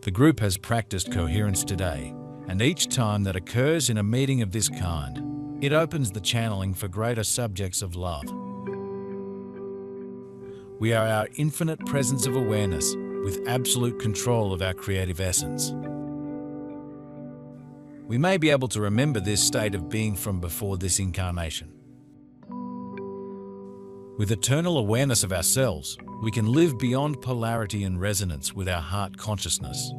The group has practiced coherence today, and each time that occurs in a meeting of this kind, it opens the channeling for greater subjects of love. We are our infinite presence of awareness with absolute control of our creative essence. We may be able to remember this state of being from before this incarnation. With eternal awareness of ourselves, we can live beyond polarity and resonance with our heart consciousness.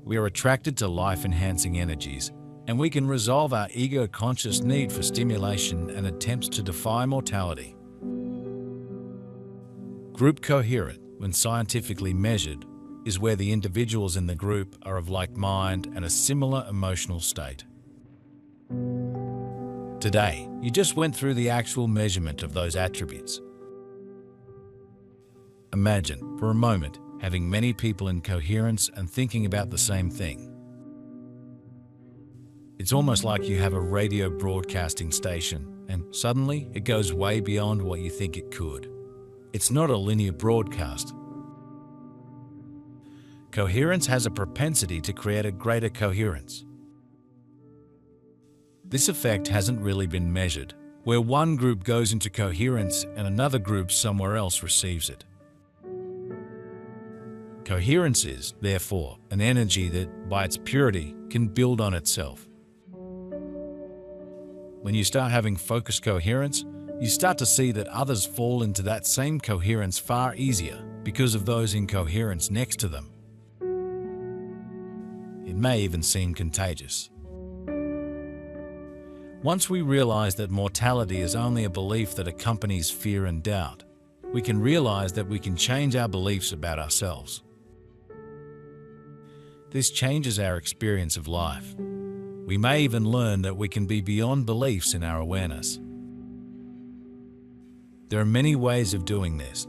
We are attracted to life-enhancing energies, and we can resolve our ego-conscious need for stimulation and attempts to defy mortality. Group coherence, when scientifically measured, is where the individuals in the group are of like mind and a similar emotional state. Today, you just went through the actual measurement of those attributes. Imagine, for a moment, having many people in coherence and thinking about the same thing. It's almost like you have a radio broadcasting station, and suddenly it goes way beyond what you think it could. It's not a linear broadcast. Coherence has a propensity to create a greater coherence. This effect hasn't really been measured, where one group goes into coherence and another group somewhere else receives it. Coherence is, therefore, an energy that, by its purity, can build on itself. When you start having focused coherence, you start to see that others fall into that same coherence far easier because of those in coherence next to them. It may even seem contagious. Once we realize that mortality is only a belief that accompanies fear and doubt, we can realize that we can change our beliefs about ourselves. This changes our experience of life. We may even learn that we can be beyond beliefs in our awareness. There are many ways of doing this.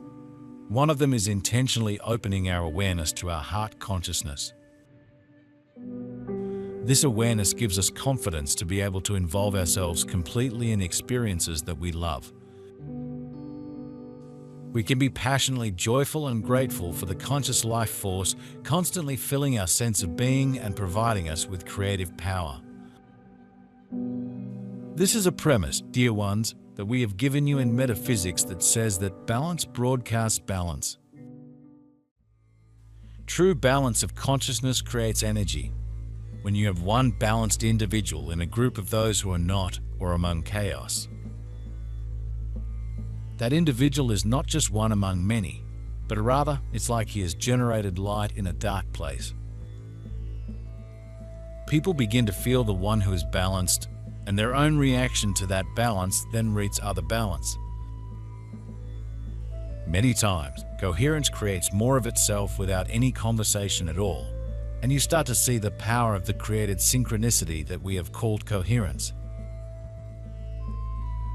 One of them is intentionally opening our awareness to our heart consciousness. This awareness gives us confidence to be able to involve ourselves completely in experiences that we love. We can be passionately joyful and grateful for the conscious life force constantly filling our sense of being and providing us with creative power. This is a premise, dear ones, that we have given you in metaphysics that says that balance broadcasts balance. True balance of consciousness creates energy. When you have one balanced individual in a group of those who are not, or among chaos, that individual is not just one among many, but rather it's like he has generated light in a dark place. People begin to feel the one who is balanced, and their own reaction to that balance then reaches other balance. Many times, coherence creates more of itself without any conversation at all, and you start to see the power of the created synchronicity that we have called coherence.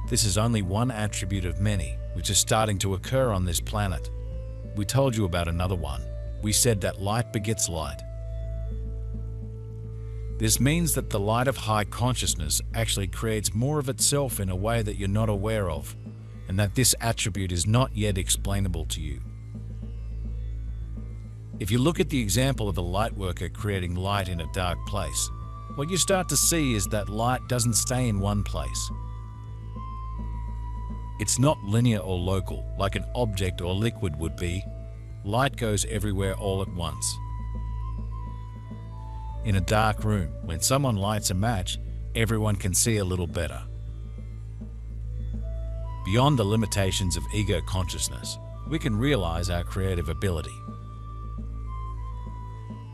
This is only one attribute of many, which is starting to occur on this planet. We told you about another one. We said that light begets light. This means that the light of high consciousness actually creates more of itself in a way that you're not aware of, and that this attribute is not yet explainable to you. If you look at the example of a light worker creating light in a dark place, what you start to see is that light doesn't stay in one place. It's not linear or local, like an object or liquid would be. Light goes everywhere all at once. In a dark room, when someone lights a match, everyone can see a little better. Beyond the limitations of ego consciousness, we can realize our creative ability.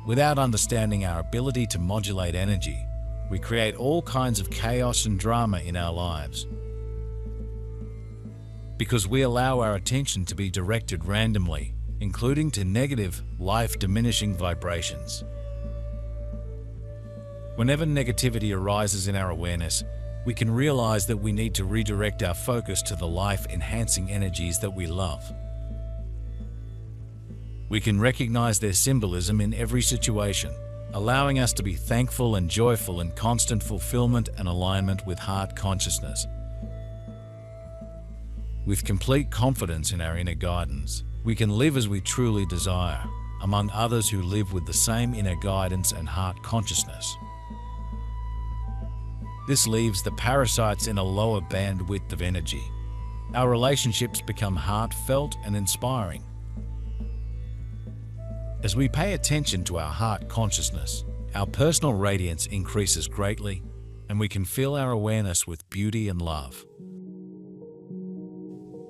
Without understanding our ability to modulate energy, we create all kinds of chaos and drama in our lives. Because we allow our attention to be directed randomly, including to negative, life-diminishing vibrations. Whenever negativity arises in our awareness, we can realize that we need to redirect our focus to the life-enhancing energies that we love. We can recognize their symbolism in every situation, allowing us to be thankful and joyful in constant fulfillment and alignment with heart consciousness. With complete confidence in our inner guidance, we can live as we truly desire, among others who live with the same inner guidance and heart consciousness. This leaves the parasites in a lower bandwidth of energy. Our relationships become heartfelt and inspiring. As we pay attention to our heart consciousness, our personal radiance increases greatly, and we can fill our awareness with beauty and love.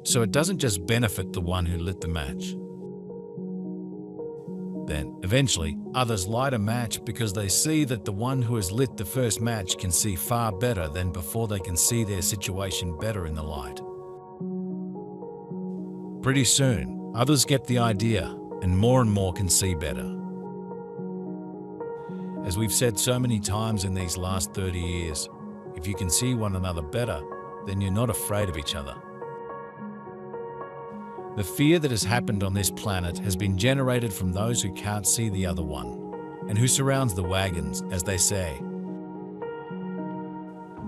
So it doesn't just benefit the one who lit the match. Then, eventually, others light a match because they see that the one who has lit the first match can see far better than before they can see their situation better in the light. Pretty soon, others get the idea, and more can see better. As we've said so many times in these last 30 years, if you can see one another better, then you're not afraid of each other. The fear that has happened on this planet has been generated from those who can't see the other one, and who surrounds the wagons, as they say,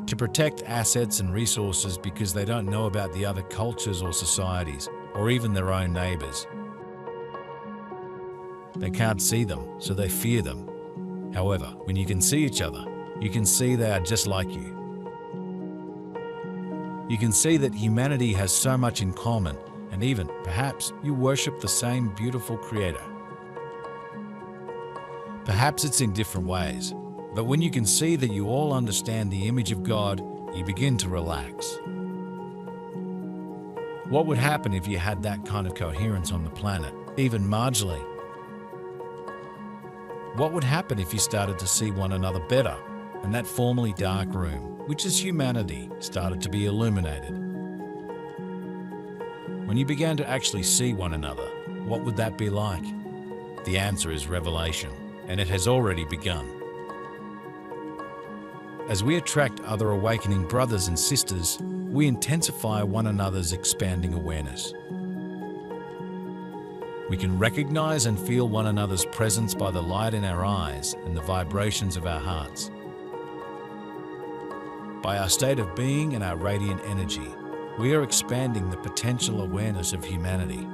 to protect assets and resources because they don't know about the other cultures or societies, or even their own neighbors. They can't see them, so they fear them. However, when you can see each other, you can see they are just like you. You can see that humanity has so much in common, and even, perhaps, you worship the same beautiful Creator. Perhaps it's in different ways, but when you can see that you all understand the image of God, you begin to relax. What would happen if you had that kind of coherence on the planet, even marginally? What would happen if you started to see one another better, and that formerly dark room, which is humanity, started to be illuminated? When you began to actually see one another, what would that be like? The answer is revelation, and it has already begun. As we attract other awakening brothers and sisters, we intensify one another's expanding awareness. We can recognize and feel one another's presence by the light in our eyes and the vibrations of our hearts. By our state of being and our radiant energy, we are expanding the potential awareness of humanity.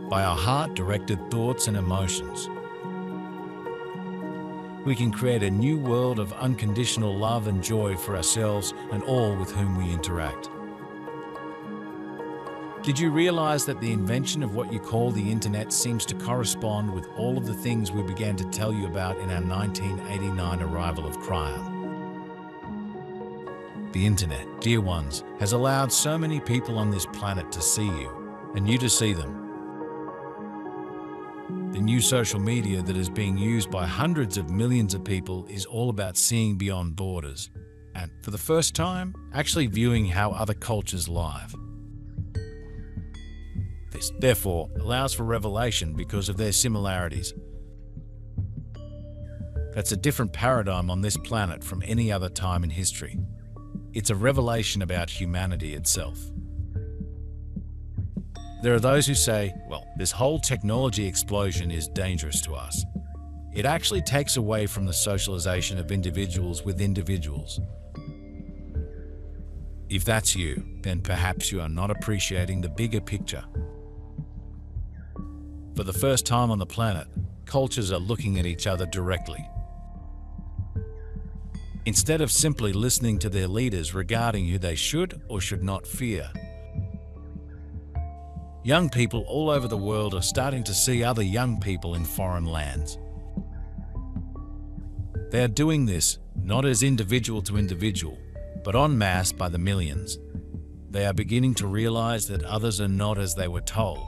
By our heart-directed thoughts and emotions, we can create a new world of unconditional love and joy for ourselves and all with whom we interact. Did you realize that the invention of what you call the internet seems to correspond with all of the things we began to tell you about in our 1989 arrival of cryo? The internet, dear ones, has allowed so many people on this planet to see you, and you to see them. The new social media that is being used by hundreds of millions of people is all about seeing beyond borders, and, for the first time, actually viewing how other cultures live. This, therefore, allows for revelation because of their similarities. That's a different paradigm on this planet from any other time in history. It's a revelation about humanity itself. There are those who say, well, this whole technology explosion is dangerous to us. It actually takes away from the socialization of individuals with individuals. If that's you, then perhaps you are not appreciating the bigger picture. For the first time on the planet, cultures are looking at each other directly. Instead of simply listening to their leaders regarding who they should or should not fear, young people all over the world are starting to see other young people in foreign lands. They are doing this not as individual to individual, but en masse by the millions. They are beginning to realize that others are not as they were told.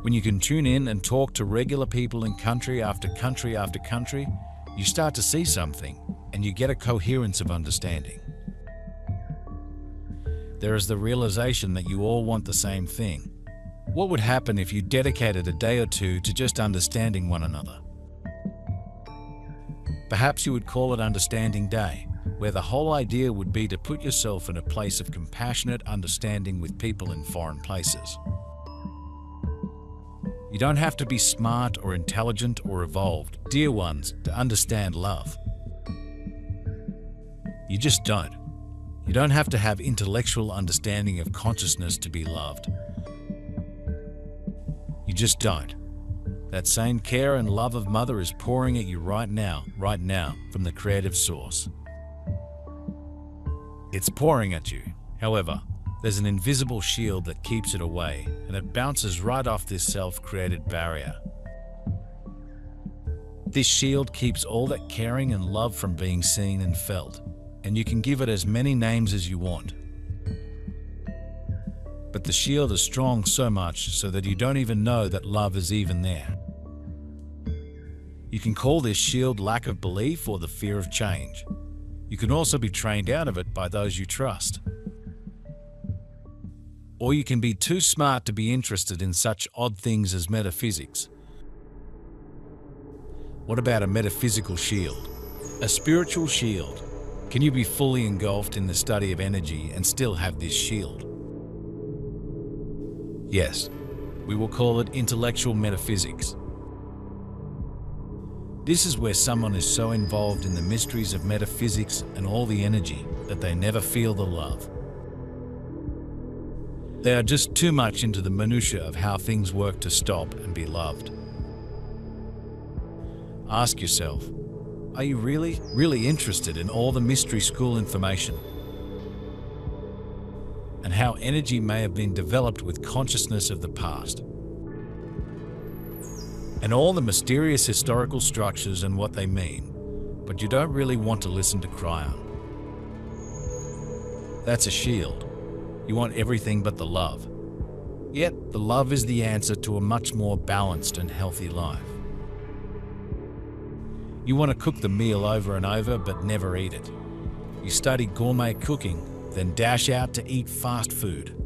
When you can tune in and talk to regular people in country after country after country, you start to see something, and you get a coherence of understanding. There is the realization that you all want the same thing. What would happen if you dedicated a day or two to just understanding one another? Perhaps you would call it Understanding Day, where the whole idea would be to put yourself in a place of compassionate understanding with people in foreign places. You don't have to be smart or intelligent or evolved, dear ones, to understand love. You just don't. You don't have to have intellectual understanding of consciousness to be loved. You just don't. That same care and love of Mother is pouring at you right now, from the creative source. It's pouring at you. However, there's an invisible shield that keeps it away, and it bounces right off this self-created barrier. This shield keeps all that caring and love from being seen and felt, and you can give it as many names as you want. But the shield is strong so much so that you don't even know that love is even there. You can call this shield lack of belief or the fear of change. You can also be trained out of it by those you trust. Or you can be too smart to be interested in such odd things as metaphysics. What about a metaphysical shield? A spiritual shield? Can you be fully engulfed in the study of energy and still have this shield? Yes, we will call it intellectual metaphysics. This is where someone is so involved in the mysteries of metaphysics and all the energy that they never feel the love. They are just too much into the minutiae of how things work to stop and be loved. Ask yourself, are you really interested in all the mystery school information? And how energy may have been developed with consciousness of the past? And all the mysterious historical structures and what they mean, but you don't really want to listen to Cryon. That's a shield. You want everything but the love. Yet, the love is the answer to a much more balanced and healthy life. You want to cook the meal over and over but never eat it. You study gourmet cooking, then dash out to eat fast food.